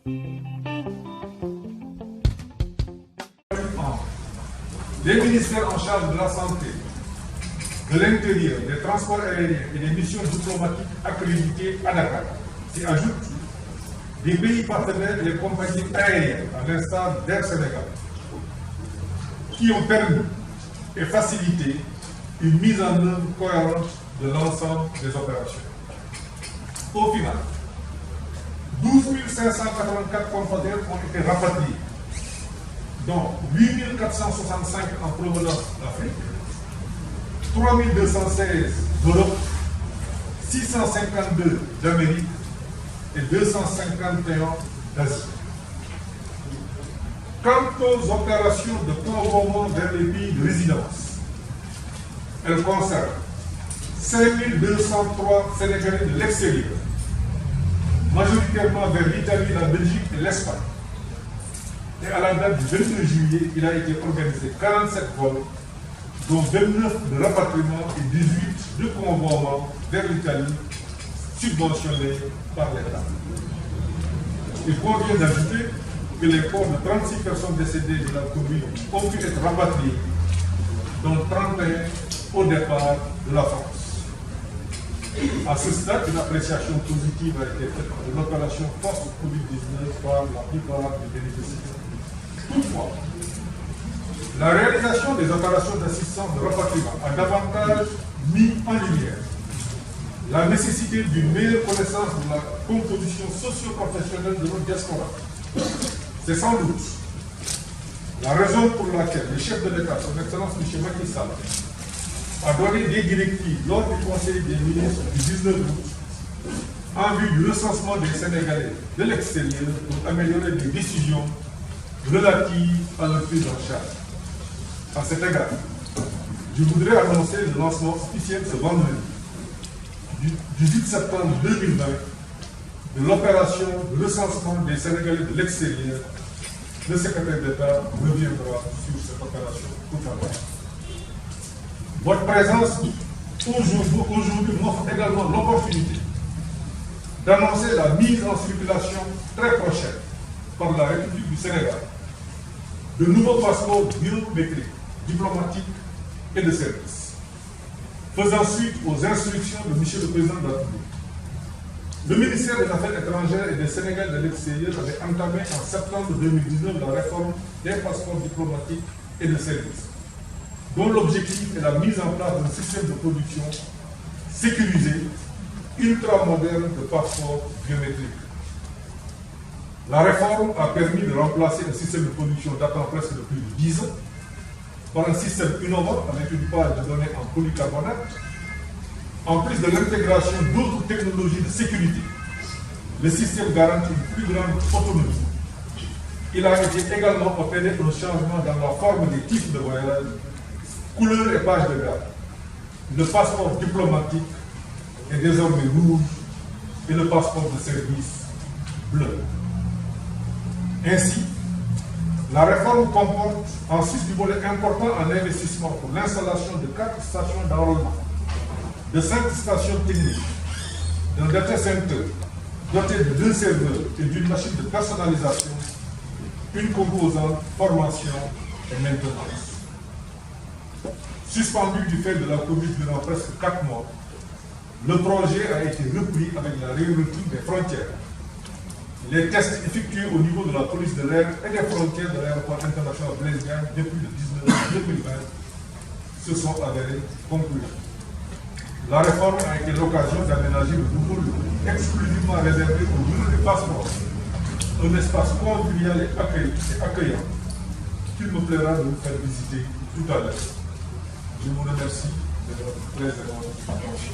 Les ministères en charge de la santé, de l'intérieur, des transports aériens et des missions diplomatiques accréditées à Dakar s'y ajoutent des pays partenaires et les compagnies aériennes, à l'instar d'Air Sénégal, qui ont permis et facilité une mise en œuvre cohérente de l'ensemble des opérations. Au final, 12 584 conteneurs ont été rapatriés, dont 8 465 en provenance d'Afrique, 3 216 d'Europe, 652 d'Amérique et 251 d'Asie. Quant aux opérations de convoiement vers les pays de résidence, elles concernent 5 203 Sénégalais de l'extérieur, majoritairement vers l'Italie, la Belgique et l'Espagne. Et à la date du 22 juillet, il a été organisé 47 vols, dont 29 de rapatriement et 18 de convoiement vers l'Italie, subventionnés par l'État. Il convient d'ajouter que les corps de 36 personnes décédées de la Covid ont pu être rapatriés, dont 31 au départ de la France. À ce stade, une appréciation positive a été faite de l'opération post-Covid-19 par la plupart des bénéficiaires. Toutefois, la réalisation des opérations d'assistance de rapatriement a davantage mis en lumière la nécessité d'une meilleure connaissance de la composition socio-professionnelle de notre diaspora. C'est sans doute la raison pour laquelle le chef de l'État, son Excellence M. Macky Sall, a donné des directives lors du Conseil des ministres du 19 août en vue du recensement des Sénégalais de l'extérieur pour améliorer les décisions relatives à leur prise en charge. À cet égard, je voudrais annoncer le lancement officiel ce vendredi, du 18 septembre 2020, de l'opération de recensement des Sénégalais de l'extérieur. Le secrétaire d'État reviendra sur cette opération tout à l'heure. Votre présence aujourd'hui m'offre également l'opportunité d'annoncer la mise en circulation très prochaine par la République du Sénégal de nouveaux passeports biométriques, diplomatiques et de service, faisant suite aux instructions de M. le Président de la République. Le ministère des Affaires étrangères et des Sénégal de l'extérieur avait entamé en septembre 2019 la réforme des passeports diplomatiques et de service, dont l'objectif est la mise en place d'un système de production sécurisé, ultra-moderne de passeports biométriques. La réforme a permis de remplacer un système de production datant presque de plus de 10 ans par un système innovant avec une page de données en polycarbonate, en plus de l'intégration d'autres technologies de sécurité. Le système garantit une plus grande autonomie. Il a été également opéré un changement dans la forme des titres de voyage, couleur et page de garde. Le passeport diplomatique est désormais rouge et le passeport de service bleu. Ainsi, la réforme comporte en sus du volet important en investissement pour l'installation de 4 stations d'enrôlement, de 5 stations techniques, d'un data center doté de 2 serveurs et d'une machine de personnalisation, une composante formation et maintenance. Suspendu du fait de la Covid durant presque 4 mois, le projet a été repris avec la réouverture des frontières. Les tests effectués au niveau de la police de l'air et des frontières de l'aéroport international Blaise Diagne depuis le 19 août 2020 se sont avérés concluants. La réforme a été l'occasion d'aménager le nouveau lieu exclusivement réservé aux bureaux des passeports, un espace convivial et accueillant qu'il me plaira de vous faire visiter tout à l'heure. Je vous remercie de votre très grande attention.